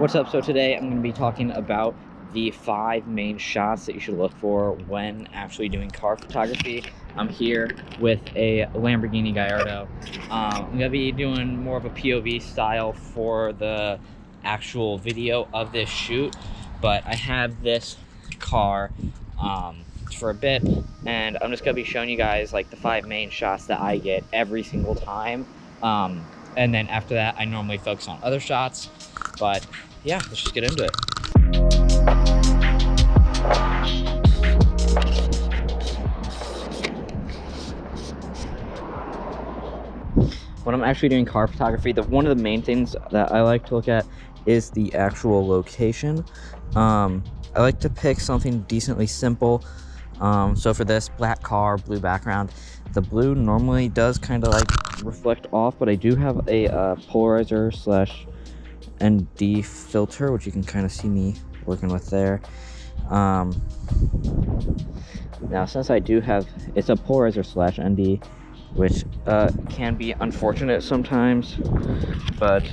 What's up? So today I'm going to be talking about the 5 main shots that you should look for when actually doing car photography. I'm here with a Lamborghini Gallardo. I'm going to be doing more of a POV style for the actual video of this shoot, but I have this car for a bit, and I'm just going to be showing you guys like the 5 main shots that I get every single time. And then after that, I normally focus on other shots, but yeah, let's just get into it. When I'm actually doing car photography, one of the main things that I like to look at is the actual location. I like to pick something decently simple. So for this, black car, blue background. The blue normally does kind of like reflect off, but I do have a polarizer slash ND filter, which you can kind of see me working with there. Now since I do have, it's a polarizer slash ND, which can be unfortunate sometimes, but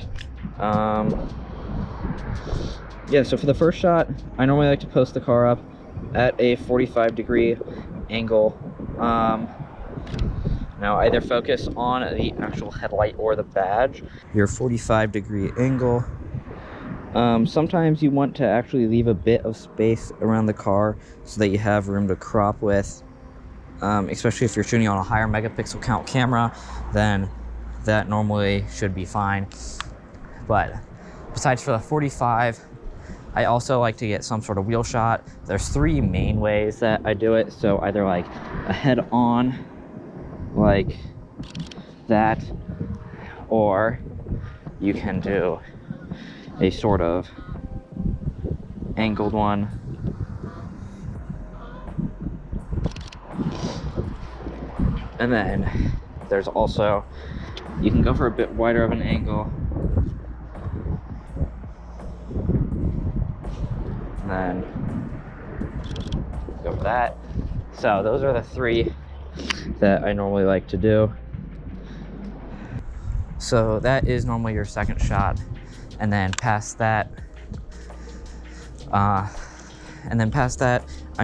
yeah, so for the first shot, I normally like to post the car up at a 45-degree angle. Now either focus on the actual headlight or the badge. Your 45-degree angle. Sometimes you want to actually leave a bit of space around the car so that you have room to crop with. Especially if you're shooting on a higher megapixel count camera, then that normally should be fine. But besides for the 45, I also like to get some sort of wheel shot. There's 3 main ways that I do it. So either like a head-on, like that, or you can do a sort of angled one. And then there's also, you can go for a bit wider of an angle. And then go for that. So those are the 3 that I normally like to do. So that is normally your second shot. And then past that, I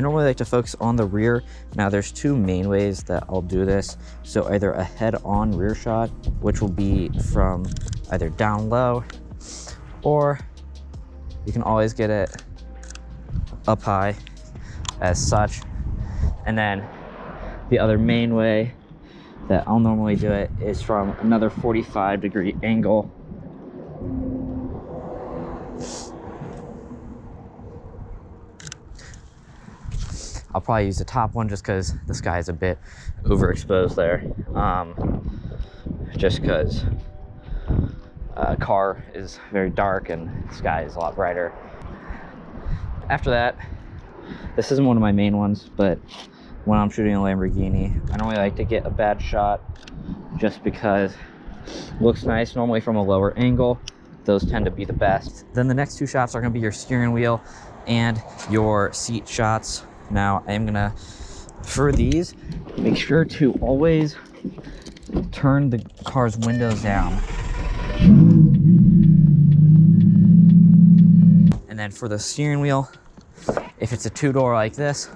normally like to focus on the rear. Now there's 2 main ways that I'll do this. So either a head-on rear shot, which will be from either down low, or you can always get it up high as such. And then the other main way that I'll normally do it is from another 45-degree angle. I'll probably use the top one just because the sky is a bit overexposed there. Just because car is very dark and the sky is a lot brighter. After that, this isn't one of my main ones, but when I'm shooting a Lamborghini, I normally like to get a bad shot just because it looks nice normally from a lower angle. Those tend to be the best. Then the next 2 shots are going to be your steering wheel and your seat shots. Now I am gonna, for these, make sure to always turn the car's windows down. And then for the steering wheel, if it's a 2-door like this,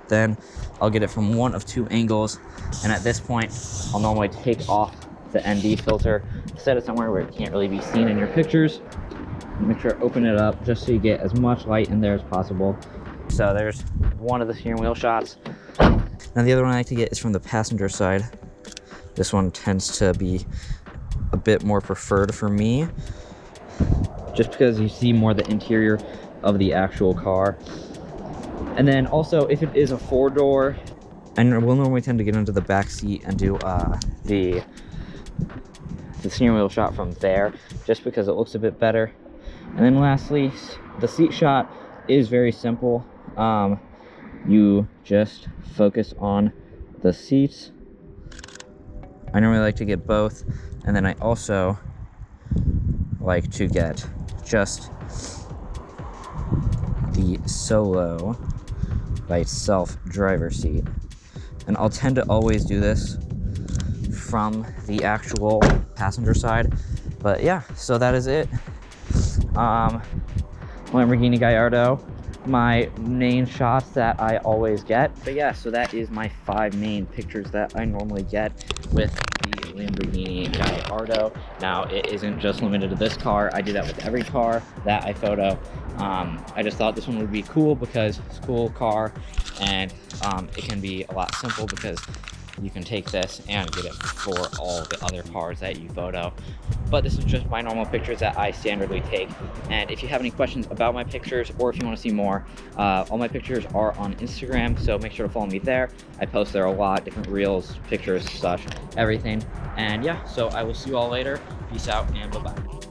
then I'll get it from one of 2 angles. And at this point, I'll normally take off the ND filter, set it somewhere where it can't really be seen in your pictures. Make sure to open it up just so you get as much light in there as possible. So there's one of the steering wheel shots. Now the other one I like to get is from the passenger side. This one tends to be a bit more preferred for me, just because you see more the interior of the actual car. And then also, if it is a 4-door, and we'll normally tend to get into the back seat and do the steering wheel shot from there, just because it looks a bit better. And then lastly, the seat shot is very simple. You just focus on the seats. I normally like to get both, and then I also like to get just the solo by itself driver's seat. And I'll tend to always do this from the actual passenger side. But yeah, so that is it. Lamborghini Gallardo, my main shots that I always get. But yeah, so that is my 5 main pictures that I normally get with the Lamborghini Gallardo. Now, it isn't just limited to this car. I do that with every car that I photo. I just thought this one would be cool because it's a cool car, and it can be a lot simple because you can take this and get it for all the other cars that you photo. But this is just my normal pictures that I standardly take. And if you have any questions about my pictures, or if you want to see more, all my pictures are on Instagram, so make sure to follow me there. I post there a lot, different reels, pictures, such, everything. And yeah, so I will see you all later. Peace out and bye-bye.